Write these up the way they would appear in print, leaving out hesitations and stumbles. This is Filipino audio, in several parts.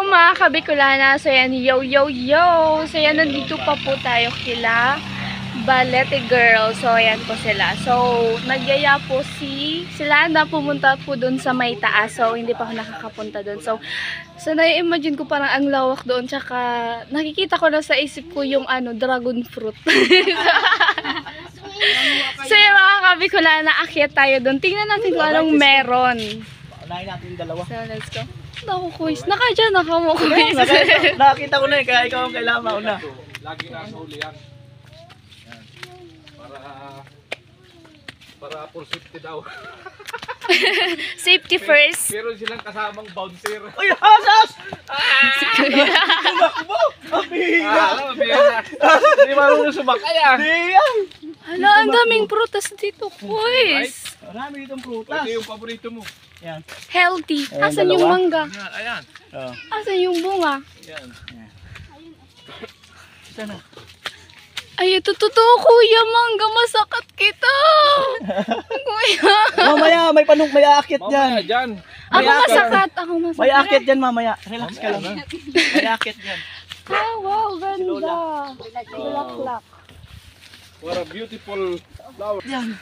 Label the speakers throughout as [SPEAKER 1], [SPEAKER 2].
[SPEAKER 1] mga kabikulana, so yan, yo yo yo, so yan, nandito pa po tayo kila Balete Girl, so yan po sila, so nagyaya po sila na pumunta po dun sa may taas, so hindi pa ako nakakapunta dun, so na-imagine ko parang ang lawak doon, tsaka nakikita ko na sa isip ko yung dragon fruit. So yung mga kabikulana, akyat tayo dun, tingnan natin kung anong meron.
[SPEAKER 2] Unahin natin yung dalawa.
[SPEAKER 1] So let's go. Naku, quiz. Naka mo, quiz.
[SPEAKER 2] Nakakita ko na eh, kaya ikaw ang kailangan mauna.
[SPEAKER 3] Lagi nasa huli yan. Para for safety daw.
[SPEAKER 1] Safety first.
[SPEAKER 3] Pero silang kasamang bouncer.
[SPEAKER 2] Uy, hasas! Tumakbo! Mabihiga!
[SPEAKER 3] Mabihiga. Hindi marunong sumakay ah.
[SPEAKER 2] Di yan!
[SPEAKER 1] Hala, ang daming prutas dito, quiz.
[SPEAKER 2] Marami ditong prutas.
[SPEAKER 3] Ito yung paborito mo.
[SPEAKER 2] Yan.
[SPEAKER 1] Healthy.
[SPEAKER 2] Ayan,
[SPEAKER 1] Asan yung
[SPEAKER 2] dalawa.
[SPEAKER 1] mangga?
[SPEAKER 3] Ayan, ayan.
[SPEAKER 2] Oh.
[SPEAKER 1] Asan yung bunga?
[SPEAKER 3] Ayan.
[SPEAKER 2] Sana.
[SPEAKER 1] Ay, ito totoo, kuya. Mangga, masakat kita. Kuya.
[SPEAKER 2] Mamaya, may aakyat dyan.
[SPEAKER 3] Mamaya dyan.
[SPEAKER 1] Ako masakat.
[SPEAKER 2] May aakyat dyan mamaya. Relax ka lang. May aakyat dyan.
[SPEAKER 1] Ah, wow, ganda. Bulaklak.
[SPEAKER 3] What a beautiful flower.
[SPEAKER 2] Yan.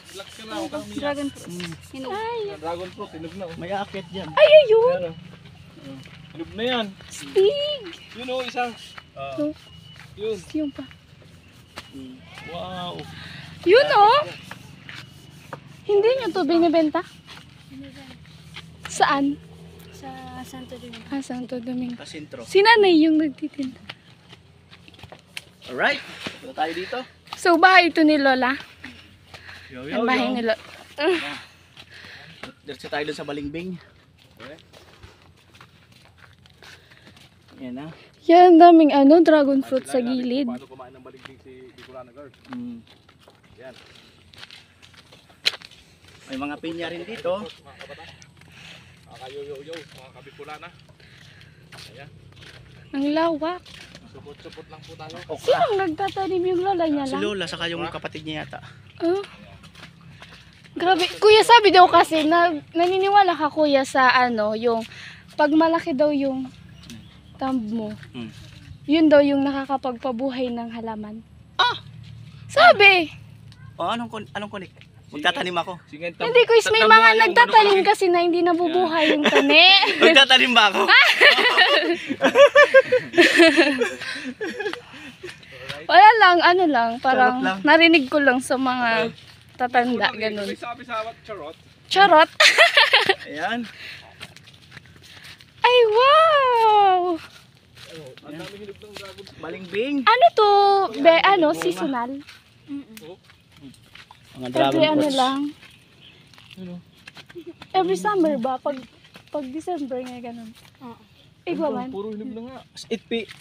[SPEAKER 3] Relax ka na. Huwag kang umiyak.
[SPEAKER 1] Dragon fruit. Ay,
[SPEAKER 3] Dragon fruit, hinog na.
[SPEAKER 2] May aakyat dyan.
[SPEAKER 1] ay, ayun.
[SPEAKER 3] Ayan, oh. Hinog na yan.
[SPEAKER 1] Stig.
[SPEAKER 3] Yun o, isang. Yun.
[SPEAKER 1] Yung pa.
[SPEAKER 3] Wow.
[SPEAKER 1] Yun, oh. Hindi nyo to binibenta? Saan?
[SPEAKER 4] Sa Santo Domingo.
[SPEAKER 1] Ah, Santo Domingo.
[SPEAKER 2] Kasintro.
[SPEAKER 1] Si nanay yung nagtitinda.
[SPEAKER 2] Alright. Punta tayo dito.
[SPEAKER 1] So, bahay ito ni Lola.
[SPEAKER 2] Yo,
[SPEAKER 1] Ang bahay ni Lola.
[SPEAKER 2] Diretso tayo dun sa Balingbing.
[SPEAKER 3] Okay.
[SPEAKER 2] Yan na.
[SPEAKER 1] Yan, daming dragon fruit sa gilid.
[SPEAKER 3] Paano kumain ng baligbing si Bicolana Girl? Yan.
[SPEAKER 2] May mga pinya rin dito.
[SPEAKER 3] Mga kabata. Mga kayo-yo-yo, mga kabikulana. Ayan.
[SPEAKER 1] Ang lawak.
[SPEAKER 3] Supot-supot lang po tayo.
[SPEAKER 2] Okra.
[SPEAKER 1] Sinong nagtatanim yung Lola niya
[SPEAKER 2] Si
[SPEAKER 1] lang?
[SPEAKER 2] Lola, saka yung kapatid niya yata.
[SPEAKER 1] Oh. Grabe. Kuya, sabi daw kasi, naniniwala ka kuya sa yung pag malaki daw yung thumb mo, yun daw yung nakakapagpabuhay ng halaman.
[SPEAKER 2] Ah!
[SPEAKER 1] Sabi!
[SPEAKER 2] O, anong connect? Magtatanim ako.
[SPEAKER 1] Hindi kuya, may mga nagtatanim kasi na hindi nabubuhay yung tani.
[SPEAKER 2] Magtatanim ba ako?
[SPEAKER 1] Wala lang, parang
[SPEAKER 2] Charot lang.
[SPEAKER 1] narinig ko lang sa mga tatanda, ganun.
[SPEAKER 3] May sabi sa charot.
[SPEAKER 1] Charot!
[SPEAKER 2] Ayan.
[SPEAKER 1] Ay, wow!
[SPEAKER 3] Ang dami hinog ng dragon.
[SPEAKER 2] Balingbing.
[SPEAKER 1] Ano to? Seasonal?
[SPEAKER 2] Mga
[SPEAKER 1] Every
[SPEAKER 2] dragon fruits.
[SPEAKER 1] lang? Every summer ba? Pag December nga ganun. Igwaman?
[SPEAKER 3] Puro hinog na nga.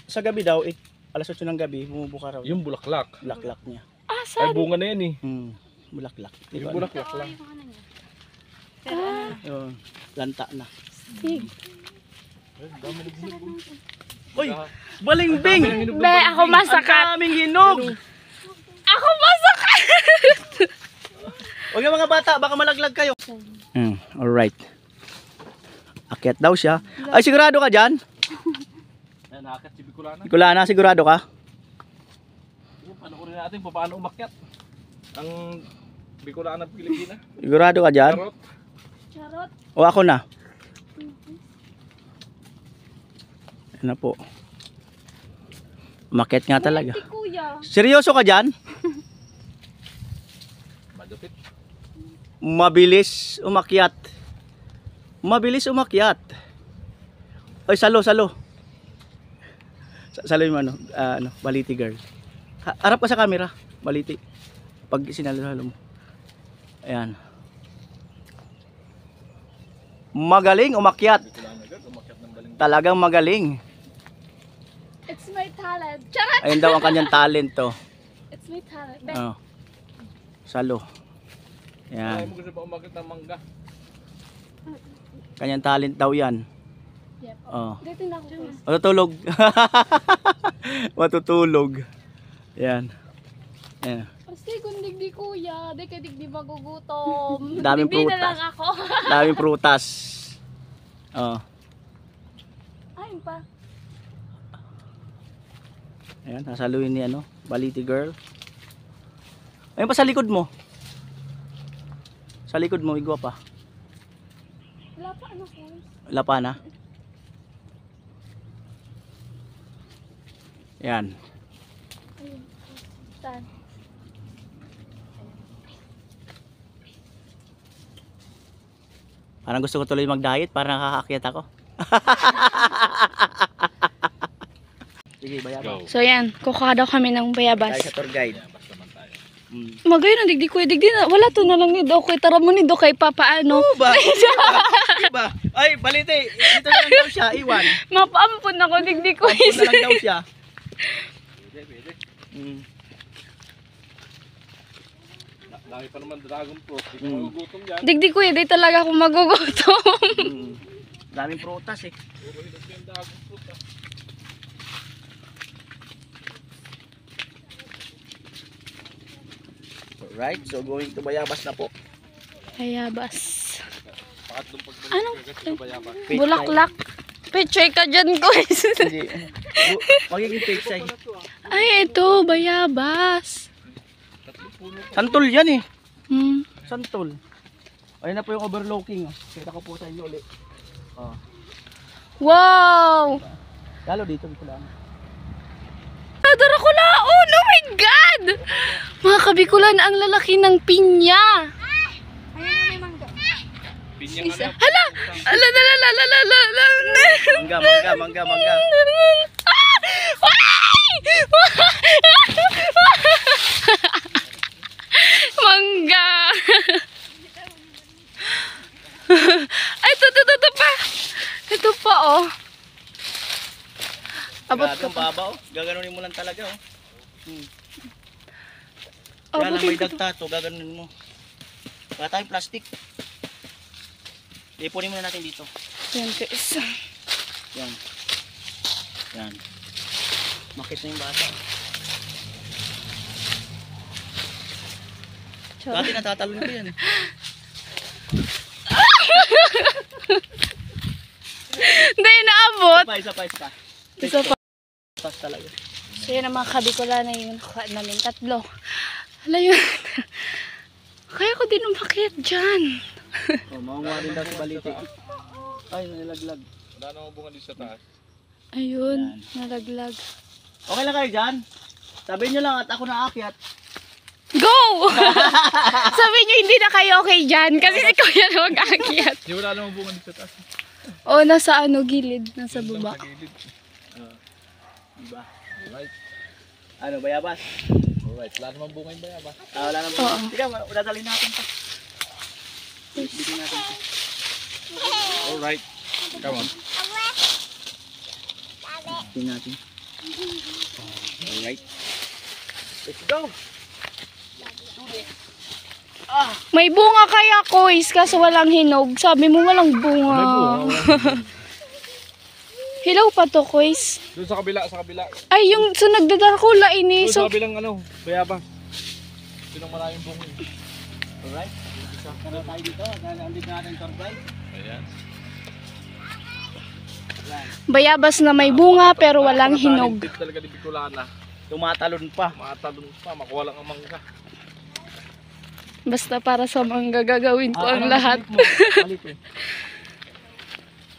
[SPEAKER 2] Sa gabi daw, alas 8 ng gabi, bumubuka raw.
[SPEAKER 3] Yung bulaklak.
[SPEAKER 2] Bulaklak niya.
[SPEAKER 1] Ah,
[SPEAKER 3] Ay,
[SPEAKER 1] saan?
[SPEAKER 3] bunga na yan eh.
[SPEAKER 2] Bulaklak.
[SPEAKER 3] Yung bulaklak lang.
[SPEAKER 2] Yun, lanta na.
[SPEAKER 1] Sig.
[SPEAKER 2] Uy! Balingbing!
[SPEAKER 1] Be, ako masakat.
[SPEAKER 2] Ang daming hinog!
[SPEAKER 1] Ako masakat!
[SPEAKER 2] Huwag yung mga bata, baka malaglag kayo. Alright. Akyat daw siya. Ay, sigurado ka dyan?
[SPEAKER 3] Yan, nakakat si Bicolana.
[SPEAKER 2] Bicolana, sigurado ka?
[SPEAKER 3] Panoorin natin kung paano umakyat. Ang Bicolana Pilipina.
[SPEAKER 2] Sigurado ka dyan?
[SPEAKER 3] Charot.
[SPEAKER 1] Charot.
[SPEAKER 2] O ako na? Yan na po. Umakyat nga talaga.
[SPEAKER 1] Si kuya.
[SPEAKER 2] Seryoso ka dyan?
[SPEAKER 3] Madupit.
[SPEAKER 2] Mabilis umakyat. Mabilis umakyat. Oy, salo. Salo yung Baliti Girl. Harap ka sa camera, Baliti. Pag sinalo mo. Ayan. Magaling umakyat. Talagang magaling.
[SPEAKER 1] It's my talent. Charot!
[SPEAKER 2] Ayun daw ang kanyang talent to.
[SPEAKER 1] It's my talent. Be.
[SPEAKER 2] Oh. Salo.
[SPEAKER 3] Ayaw
[SPEAKER 2] Ayan.
[SPEAKER 3] mo kasi pa umakyat ng mangga.
[SPEAKER 2] Kanyang talent daw yan.
[SPEAKER 1] Yep.
[SPEAKER 2] Oh.
[SPEAKER 1] Dito na ako.
[SPEAKER 2] Matutulog. Matutulog. Yan. Yan.
[SPEAKER 1] Kasi kung digdi kuya, di ka digdi magugutom.
[SPEAKER 2] Daming
[SPEAKER 1] Digdi na
[SPEAKER 2] prutas.
[SPEAKER 1] lang ako.
[SPEAKER 2] Daming prutas. Oh.
[SPEAKER 1] Ay, Kain pa.
[SPEAKER 2] Ayan, nasaluin ni ano, Baliti girl. Ayun pa sa likod mo. Sa likod mo, igwa pa.
[SPEAKER 1] Wala pa ano ko.
[SPEAKER 2] Wala pa na. Yan.
[SPEAKER 1] Ayun. Saan?
[SPEAKER 2] Parang gusto ko tuloy mag-diet para nakakaakyat ako. Sige, bayabas.
[SPEAKER 1] So yan, kukuha daw kami ng bayabas.
[SPEAKER 2] Tayo sa tour guide.
[SPEAKER 1] Magay na digdi ko, digdi na. Wala to na lang ni Dokoy. Tara mo ni Dokoy papaano.
[SPEAKER 2] Ba? Diba? Ay, Baliti, dito na lang daw siya, iwan.
[SPEAKER 1] Mapaampun ako, digdi ko.
[SPEAKER 2] Pampun na lang daw siya.
[SPEAKER 3] Pwede.
[SPEAKER 2] Mm.
[SPEAKER 3] Laki pa naman dragon fruit. Hindi ka
[SPEAKER 2] Mm.
[SPEAKER 3] magugutom dyan.
[SPEAKER 1] Digdi ko, di talaga ako magugutom.
[SPEAKER 2] Mm. Daming prutas eh.
[SPEAKER 3] Puro hinog yung dragon fruit ah.
[SPEAKER 2] Alright, so going to Bayabas na po.
[SPEAKER 1] Bayabas.
[SPEAKER 3] Pangatlong pagbalik
[SPEAKER 1] Anong
[SPEAKER 3] kasi bayabas.
[SPEAKER 1] bulaklak? Picture ka dyan, guys.
[SPEAKER 2] Hindi. Magiging fake side.
[SPEAKER 1] Ay, ito, bayabas.
[SPEAKER 2] Santol yan eh.
[SPEAKER 1] Hmm.
[SPEAKER 2] Santol. Ayun na po yung overlooking. Oh. Kita ko po sa inyo ulit. Oh.
[SPEAKER 1] Wow!
[SPEAKER 2] Lalo dito lang.
[SPEAKER 1] Nadara ko laon! Oh my God! Mga kabikulan, ang lalaki ng pinya.
[SPEAKER 3] Pinyang ano?
[SPEAKER 1] Hala! Hala, hala, hala, hala, hala.
[SPEAKER 2] Mangga.
[SPEAKER 1] Ah! Ay! Mangga! Ay, ito pa! Ito pa, oh. Abot
[SPEAKER 2] Grabe
[SPEAKER 1] ka
[SPEAKER 2] ang
[SPEAKER 1] pa.
[SPEAKER 2] baba oh. Gaganunin mo lang talaga oh. Kaya lang
[SPEAKER 1] Abutin
[SPEAKER 2] may
[SPEAKER 1] ko to.
[SPEAKER 2] dagta to, gaganunin mo. Wala tayong plastic. Ipunin muna natin dito.
[SPEAKER 1] Yan, guys.
[SPEAKER 2] Yan. Yan. Makit na yung bata. Dati natatalon ko yan.
[SPEAKER 1] Hindi naabot.
[SPEAKER 2] Isa pa.
[SPEAKER 1] Isa pa.
[SPEAKER 2] Pas talaga.
[SPEAKER 1] So yun ang mga kabikula na yun. Nakuha namin 3. Hala yun. Kaya ko din umakyat dyan.
[SPEAKER 2] Oh, maunguha rin daw sa Baliti. Ay, nalaglag.
[SPEAKER 3] Wala namang bunga dito sa taas.
[SPEAKER 1] Ayun, nalaglag.
[SPEAKER 2] Okay lang kayo dyan? Sabihin nyo lang at ako naakyat.
[SPEAKER 1] Go! Sabi nyo hindi na kayo okay dyan kasi si Kuya na mag-akyat.
[SPEAKER 3] Di wala namang bunga dito sa taas.
[SPEAKER 1] O, nasa ano, gilid. Nasa baba.
[SPEAKER 3] Sa gilid.
[SPEAKER 2] Diba?
[SPEAKER 3] Alright.
[SPEAKER 2] Ano, bayabas?
[SPEAKER 3] Alright. Wala namang bunga yung bayabas.
[SPEAKER 2] Wala nang
[SPEAKER 1] Oo.
[SPEAKER 2] Sige, udadalhin natin pa. Bigyan natin pa.
[SPEAKER 3] Alright. Come on.
[SPEAKER 2] Bigyan natin. Alright. Let's go!
[SPEAKER 1] May bunga kaya, Kois, kaso walang hinog. Sabi mo walang bunga. Hilaw pa to, Kois.
[SPEAKER 3] Doon sa kabila,
[SPEAKER 1] Ay, yung so nagdadakula ini.
[SPEAKER 3] Doon sa
[SPEAKER 1] So,
[SPEAKER 3] kabilang ano, bayabas. Doon ang maraming bunga.
[SPEAKER 2] Alright. So, ano tayo dito? Nandito natin tour guide.
[SPEAKER 3] Ayan.
[SPEAKER 1] bayabas na may bunga pero walang hinog.
[SPEAKER 3] Tip talaga ni Bicolana.
[SPEAKER 2] Tumatalon pa.
[SPEAKER 3] Matalon pa, makuha lang ang mangga.
[SPEAKER 1] Basta para sa mangga gagawin ko ang
[SPEAKER 2] ano
[SPEAKER 1] lahat.
[SPEAKER 2] Baliti.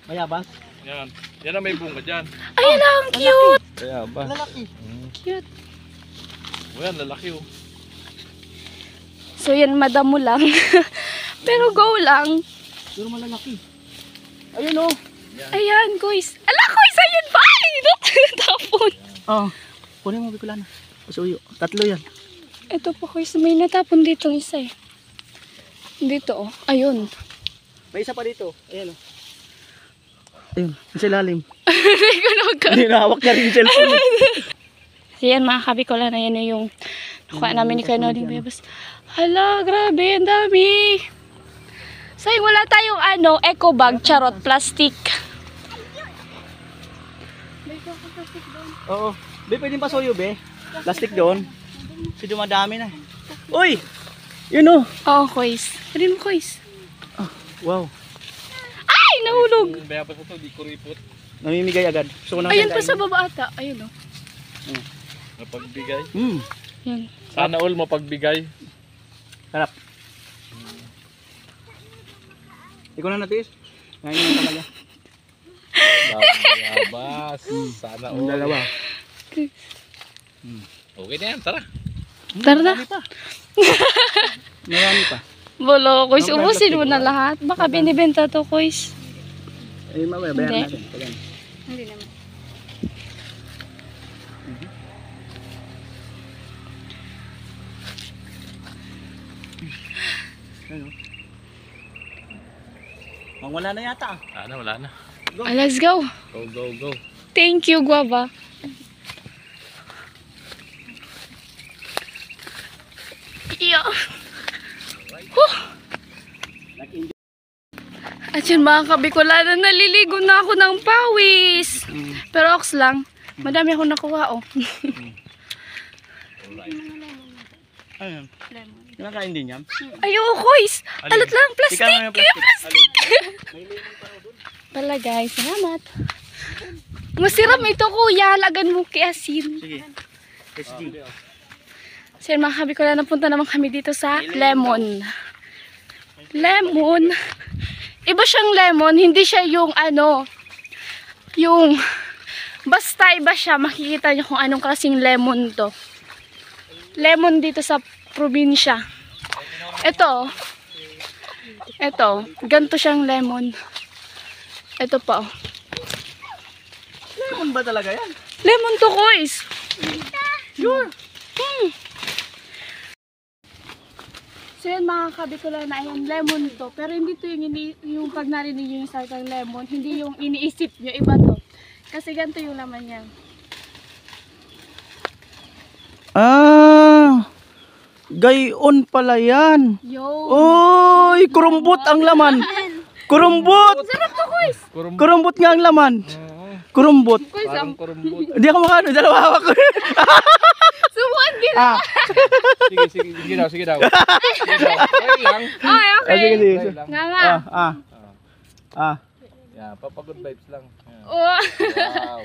[SPEAKER 2] Bayabas?
[SPEAKER 3] Yan. Yan ang may bunga dyan.
[SPEAKER 1] Ay, ang cute!
[SPEAKER 3] Bayabas.
[SPEAKER 2] Lalaki.
[SPEAKER 1] Cute.
[SPEAKER 3] O yan, lalaki oh.
[SPEAKER 1] So yan, madamo lang. Pero go lang.
[SPEAKER 2] Pero malalaki. Ayun oh.
[SPEAKER 1] Ayan, guys. Ala, guys, ayun pa! Ay, natapon.
[SPEAKER 2] Oh. Kunin mo Bicolana. Pasuyo. 3 yan.
[SPEAKER 1] Ito po, guys. May natapon dito isa eh. Dito, oh. Ayun.
[SPEAKER 2] May isa pa dito. Ayan oh. Ayun. Sa ilalim.
[SPEAKER 1] Hindi ko
[SPEAKER 2] Hindi nahawak na rin yung cellphone.
[SPEAKER 1] So yan, mga kabikola na yan yung nakuha namin ni Kuya Noling Bayabas. Hala, grabe, ang dami. Sayang wala tayong eco bag, charot, plastic.
[SPEAKER 2] Oo. Be, pwedeng pasuyo, be. Plastic doon. Kasi dumadami na. Uy! Yun oh.
[SPEAKER 1] Oo, Kois. Rin mo, Kois.
[SPEAKER 2] Wow.
[SPEAKER 1] Ay, nahulog.
[SPEAKER 3] Yung bayabas na to, di kuripot.
[SPEAKER 2] Namimigay agad. So,
[SPEAKER 1] Ayun pa sa baba ata. Ayun o.
[SPEAKER 3] Mapagbigay.
[SPEAKER 1] Yan.
[SPEAKER 3] Sana all mapagbigay.
[SPEAKER 2] Harap. Ikaw na natiis. Ngayon na talaga.
[SPEAKER 3] Yabas. Sana
[SPEAKER 2] Ang
[SPEAKER 3] all.
[SPEAKER 2] dalawa.
[SPEAKER 3] Okay na yan, tara.
[SPEAKER 1] Tara na.
[SPEAKER 2] Marami pa.
[SPEAKER 1] Bolo, Kuis. Ubusin mo na lahat. Baka binibenta to, Kuis.
[SPEAKER 2] Eh, mamaya, bayan
[SPEAKER 1] Hindi.
[SPEAKER 2] natin. Pagyan.
[SPEAKER 4] Hindi naman.
[SPEAKER 2] Wala na yata.
[SPEAKER 3] Wala na.
[SPEAKER 1] Let's go.
[SPEAKER 3] Go, go, go.
[SPEAKER 1] Thank you, Guava. Yeah. At yun mga kabikulana, naliligo na ako ng pawis. Pero ox lang. Madami ako nakuha, oh.
[SPEAKER 2] Ayun.
[SPEAKER 4] Lemon.
[SPEAKER 2] Kinakain din yan.
[SPEAKER 1] Ayoko, Kuis. Alat lang, plastic.
[SPEAKER 2] Ikaw na yung plastic.
[SPEAKER 1] Pala guys, salamat. Masiram ito, kuya. Lagan mo kay asin.
[SPEAKER 2] Sige. SG.
[SPEAKER 1] So yun, mga kabikulana, napunta naman kami dito sa Lemon. Lemon. Iba siyang lemon, hindi siya yung ano, yung, basta iba siya, makikita niyo kung anong klaseng lemon to. Lemon dito sa probinsya. Ito, ganito siyang lemon. Ito pa, oh.
[SPEAKER 2] Lemon ba talaga yan?
[SPEAKER 1] Lemon to, Kuis.
[SPEAKER 2] Sure.
[SPEAKER 1] So yun mga kabikulana, ayan, lemon to. Pero hindi to yung pag narinig nyo yung salitang lemon, hindi yung iniisip nyo, iba to. Kasi ganito yung laman niya.
[SPEAKER 2] Gayon pala yan.
[SPEAKER 1] Yo!
[SPEAKER 2] Oy, kurumbot ang laman. Kurumbot.
[SPEAKER 1] Sarap to, Kuis!
[SPEAKER 2] Kurumbot nga ang laman. Kurumbot.
[SPEAKER 1] Kuis,
[SPEAKER 3] Parang kurumbot.
[SPEAKER 2] Hindi ako makano, dalawa hawak ko.
[SPEAKER 1] subukan gina.
[SPEAKER 3] Sige, sige, sige daw, sige daw. Sige daw. Try lang.
[SPEAKER 1] Okay, okay.
[SPEAKER 2] Sige, sige.
[SPEAKER 3] Try lang.
[SPEAKER 1] Nga nga.
[SPEAKER 3] Yeah, papagood vibes lang. Yeah.
[SPEAKER 1] Oh.
[SPEAKER 3] Wow.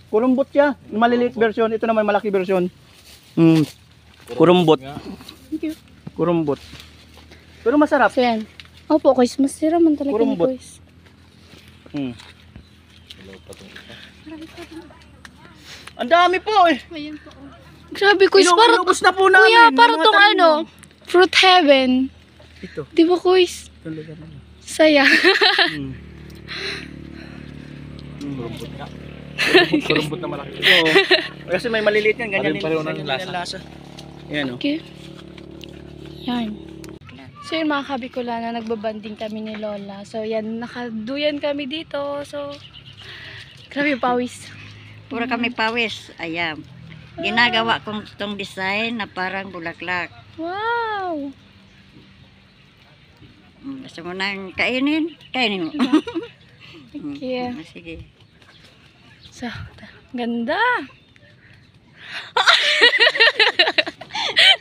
[SPEAKER 2] Kurumbot siya. Maliliit version. Ito naman malaki version. Kurumbot.
[SPEAKER 3] Nga.
[SPEAKER 1] Thank you.
[SPEAKER 2] Kurumbot. Pero masarap.
[SPEAKER 1] So yan. Opo, Kuis, masira man talaga ni
[SPEAKER 2] Kurumbot.
[SPEAKER 1] Kuis.
[SPEAKER 3] Hello, patong isa.
[SPEAKER 2] Ang dami po eh.
[SPEAKER 1] Ayan po. Grabe, Kuis, parang,
[SPEAKER 2] Inubos na po namin.
[SPEAKER 1] kuya,
[SPEAKER 2] Yung
[SPEAKER 1] parang
[SPEAKER 2] mga
[SPEAKER 1] tong
[SPEAKER 2] tanim
[SPEAKER 1] ano, fruit heaven.
[SPEAKER 2] Ito.
[SPEAKER 1] Di ba, Kuis? Saya.
[SPEAKER 2] Kurumbot nga.
[SPEAKER 3] Kurumbot na malaki.
[SPEAKER 2] Oo. Kasi may maliliit yan. Ganyan
[SPEAKER 3] Pareho na
[SPEAKER 2] ganyan
[SPEAKER 3] yung
[SPEAKER 2] yung lasa. Ayan o.
[SPEAKER 1] Okay. Yan. So yun mga kabikulana, nagbabanding kami ni Lola. So yan, nakaduyan kami dito. So, grabe yung pawis.
[SPEAKER 5] Puro kami pawis. Ayan. Ginagawa kong itong design na parang bulaklak.
[SPEAKER 1] Wow!
[SPEAKER 5] Gusto mo nang kainin? Kainin mo.
[SPEAKER 1] Thank you.
[SPEAKER 5] Sige.
[SPEAKER 1] So, ganda!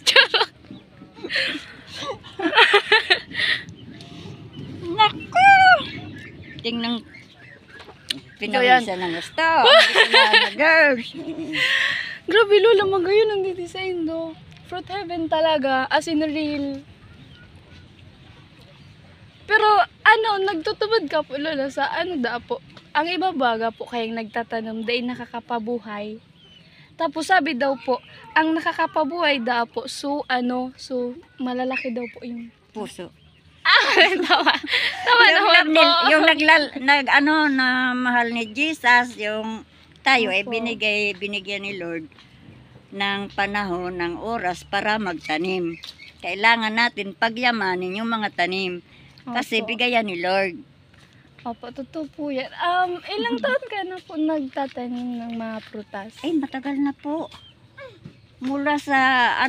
[SPEAKER 1] Charot!
[SPEAKER 5] Naku! Tingnan. Pinawisan ng gusto. Girls.
[SPEAKER 1] Grabe, Lola, magayon ang didesign do. Fruit heaven talaga, as in real. Pero, ano, nagtutubad ka po, Lola, sa ano da po. Ang iba baga po kayang nagtatanom, dahil nakakapabuhay. Tapos sabi daw po, ang nakakapabuhay daw po, so malalaki daw po yung...
[SPEAKER 5] Puso.
[SPEAKER 1] Tama. Tama naman po.
[SPEAKER 5] Yung na mahal ni Jesus, yung tayo ay
[SPEAKER 1] Opo.
[SPEAKER 5] binigyan ni Lord ng panahon, ng oras para magtanim. Kailangan natin pagyamanin yung mga tanim. Kasi
[SPEAKER 1] Opo.
[SPEAKER 5] bigayan ni Lord.
[SPEAKER 1] Opo, totoo po yan. Ilang taon ka na po nagtatanim ng mga prutas?
[SPEAKER 5] Ay, matagal na po. Mula sa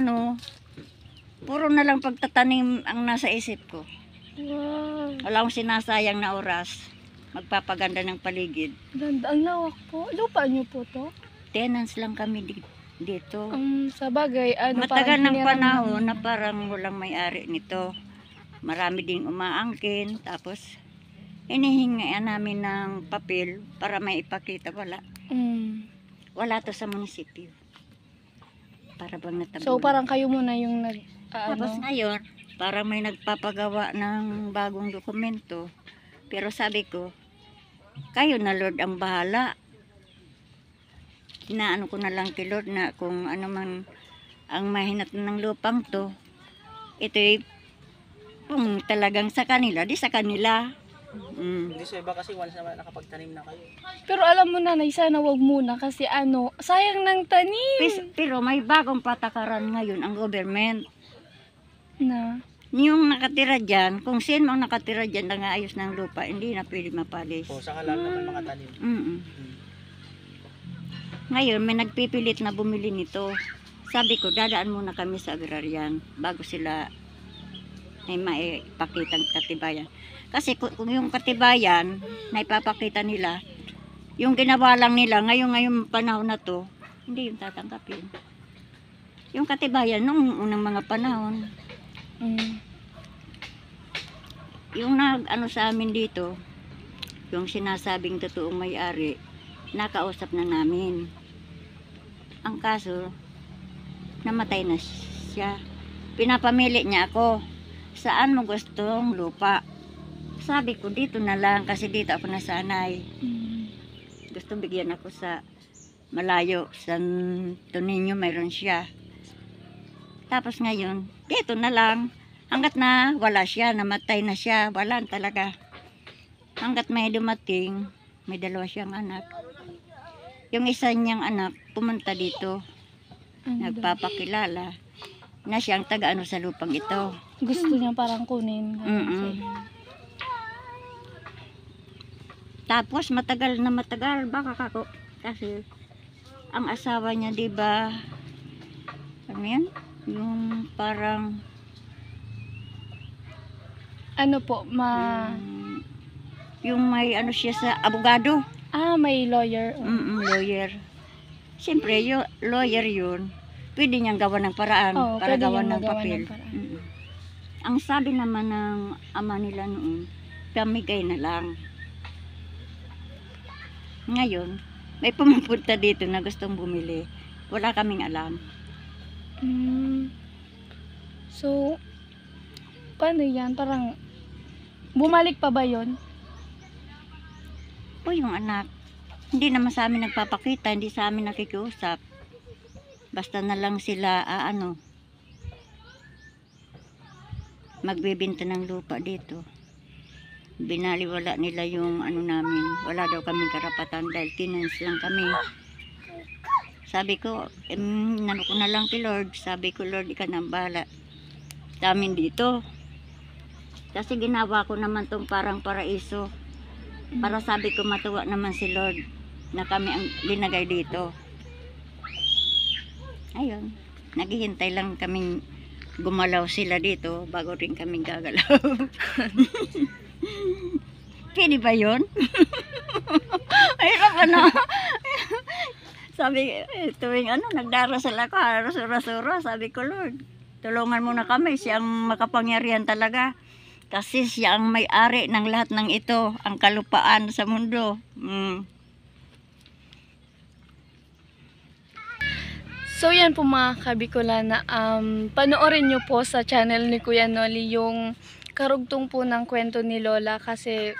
[SPEAKER 5] puro na lang pagtatanim ang nasa isip ko.
[SPEAKER 1] Wow.
[SPEAKER 5] Wala akong sinasayang na oras. Magpapaganda ng paligid.
[SPEAKER 1] Ganda. Ang lawak po. Lupa niyo po to?
[SPEAKER 5] Tenants lang kami dito.
[SPEAKER 1] Sa bagay,
[SPEAKER 5] Matagal
[SPEAKER 1] parang
[SPEAKER 5] ng
[SPEAKER 1] hiniram
[SPEAKER 5] panahon
[SPEAKER 1] namin.
[SPEAKER 5] na parang walang may-ari nito. Marami ding umaangkin. Tapos, Hinihingian namin ng papel para may ipakita. Wala. Wala to sa munisipyo. Para bang natabunan.
[SPEAKER 1] So parang kayo muna yung nag
[SPEAKER 5] Tapos ngayon, parang may nagpapagawa ng bagong dokumento. Pero sabi ko, kayo na Lord ang bahala. Inaano ko na lang kay Lord na kung ano man ang mahinat ng lupang to, ito'y kung talagang sa kanila, di sa kanila.
[SPEAKER 2] Hindi sa iba kasi once na nakapagtanim na kayo.
[SPEAKER 1] Pero alam mo nanay, sana wag muna kasi sayang ng tanim.
[SPEAKER 5] Pero may bagong patakaran ngayon ang government.
[SPEAKER 1] Na.
[SPEAKER 5] Yung nakatira dyan, kung sino ang nakatira dyan na ayos ng lupa, hindi na pwede mapalis.
[SPEAKER 2] O, saka lang naman mga tanim.
[SPEAKER 5] Ngayon, may nagpipilit na bumili nito. Sabi ko, dadaan muna kami sa agrarian bago sila ay maipakitang katibayan. Kasi kung yung katibayan na ipapakita nila, yung ginawa lang nila ngayong panahon na to, hindi yung tatanggapin. Yung katibayan nung unang mga panahon, yung ano sa amin dito, yung sinasabing totoong may-ari, nakausap na namin. Ang kaso, namatay na siya. Pinapamili niya ako, saan mo gustong lupa? Sabi ko, dito na lang kasi dito ako nasanay. Gusto bigyan ako sa malayo, sa Toninyo mayroon siya. Tapos ngayon, dito na lang. Hanggat na wala siya, namatay na siya, wala talaga. Hanggat may dumating, may dalawa siyang anak. Yung isa niyang anak, pumunta dito. Nagpapakilala na siyang taga-ano sa lupang ito.
[SPEAKER 1] Gusto niya parang kunin.
[SPEAKER 5] Tapos matagal na matagal, baka kako. Kasi ang asawa niya, di ba, ano yan? Yung parang
[SPEAKER 1] ano po,
[SPEAKER 5] yung may ano siya sa abogado.
[SPEAKER 1] May lawyer.
[SPEAKER 5] Lawyer. Siyempre, lawyer yun. Pwede niyang gawa ng paraan para gawa ng papel. Ang sabi naman ng ama nila noon, pamigay na lang. Ngayon, may pumupunta dito na gustong bumili. Wala kaming alam.
[SPEAKER 1] So, paano yan? Parang, bumalik pa ba yun?
[SPEAKER 5] O yung anak, hindi naman sa amin nagpapakita, hindi sa amin nakikiusap. Basta na lang sila, magbibenta ng lupa dito. Binaliwala nila yung ano namin. Wala daw kaming karapatan dahil tenants lang kami. Sabi ko, nano ko na lang kay Lord. Sabi ko, Lord, ikaw nang bahala sa amin dito. Kasi ginawa ko naman tong parang paraiso. Para sabi ko, matuwa naman si Lord na kami ang linagay dito. Ayun, naghihintay lang kaming gumalaw sila dito bago rin kaming gagalaw. Pwede ba yun? Ayun ano. Sabi, tuwing nagdarasal ako, rasura-rasura, sabi ko, Lord, tulungan mo na kami, siyang makapangyarihan talaga. Kasi siya ang may-ari ng lahat ng ito, ang kalupaan sa mundo.
[SPEAKER 1] So yan po mga kabikolana, panoorin nyo po sa channel ni Kuya Noli yung karugtong po ng kwento ni Lola kasi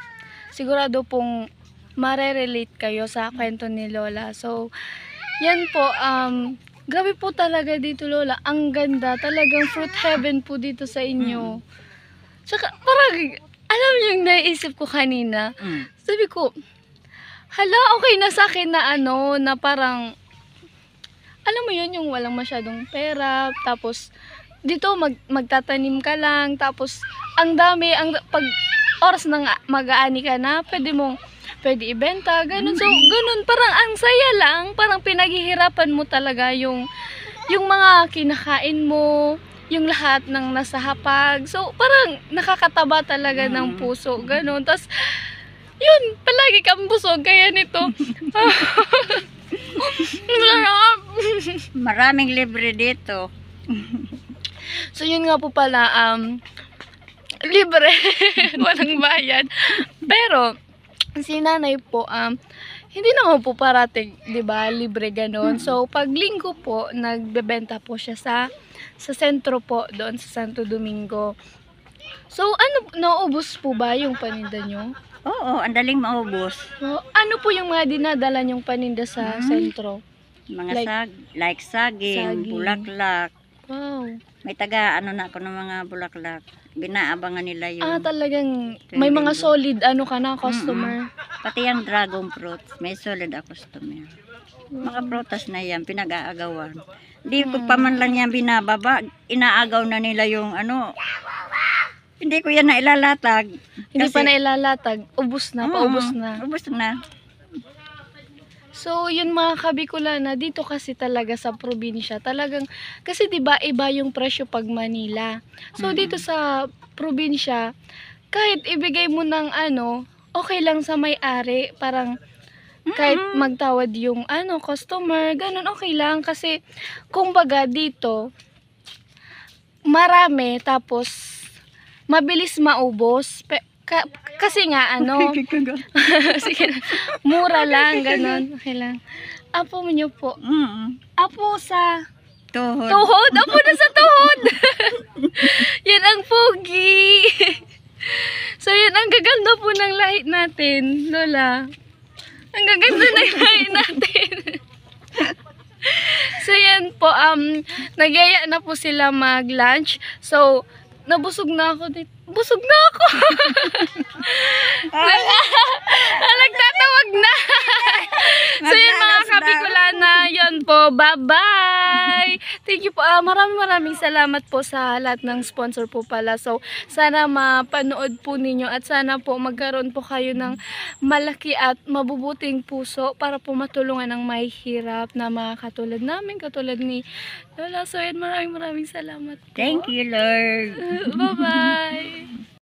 [SPEAKER 1] sigurado pong marerelate kayo sa kwento ni Lola. So yan po, grabe po talaga dito Lola, ang ganda, talagang fruit heaven po dito sa inyo. Tsaka parang, alam niyo yung naisip ko kanina, sabi ko, hala okay na sa akin na na parang, alam mo yun, yung walang masyadong pera, tapos dito magtatanim ka lang, tapos ang dami, pag oras na mag-aani ka na, pwede ibenta, ganun. So, ganun, parang ang saya lang, parang pinaghihirapan mo talaga yung mga kinakain mo, yung lahat ng nasa hapag. So, parang nakakataba talaga ng puso, ganun. Tapos, yun, palagi kang busog, kaya nito.
[SPEAKER 5] Maraming libre dito.
[SPEAKER 1] So, yun nga po pala, libre. Walang bayad. Pero, si nanay po, hindi naman po parating, di ba, libre ganon. So, pag linggo po, nagbebenta po siya sa sentro po, doon sa Santo Domingo. So, naubos po ba yung paninda nyo?
[SPEAKER 5] Oo, ang daling maubos.
[SPEAKER 1] So, ano po yung mga dinadala nyong paninda sa sentro?
[SPEAKER 5] Mga
[SPEAKER 1] Like-
[SPEAKER 5] saging,
[SPEAKER 1] saging.
[SPEAKER 5] bulaklak.
[SPEAKER 1] Wow.
[SPEAKER 5] May taga ano na ako ng mga bulaklak. Binaabangan nila yun.
[SPEAKER 1] Talagang may mga solid ka na, customer.
[SPEAKER 5] Pati yung dragon fruits, may solid a customer. Mga prutas na yan, pinag-aagawan. Hindi ko pa man lang yan binababa. Inaagaw na nila yung ano. Hindi ko yan na ilalatag.
[SPEAKER 1] Hindi pa na ilalatag. Ubus na, paubos na.
[SPEAKER 5] Ubus na.
[SPEAKER 1] So, yun mga kabikulana, dito kasi talaga sa probinsya, talagang, kasi diba iba yung presyo pag Manila. So, dito sa probinsya, kahit ibigay mo ng okay lang sa may-ari, parang, kahit magtawad yung customer, ganun okay lang. Kasi, kumbaga dito, marami, tapos, mabilis maubos. Kasi nga, sige na, mura lang, ganun. Okay lang. Apo mo nyo po. Apo sa
[SPEAKER 5] Tuhod.
[SPEAKER 1] tuhod. Apo na sa tuhod. Yan ang pogi. So, yan ang gaganda po ng lahi natin, Lola. Ang gaganda ng lahi natin. So, yan po. Nagyaya na po sila mag-lunch. So, nabusog na ako dito. Busog na ako. Nagtatawag na. So yun mga kabikulana, yun po. Bye-bye. Thank you po. Maraming salamat po sa lahat ng sponsor po pala. So sana mapanood po ninyo at sana po magkaroon po kayo ng malaki at mabubuting puso para po matulungan ang may hirap na mga katulad namin, katulad ni Lola. So yun, maraming salamat po.
[SPEAKER 5] Thank you, Lord.
[SPEAKER 1] Bye-bye.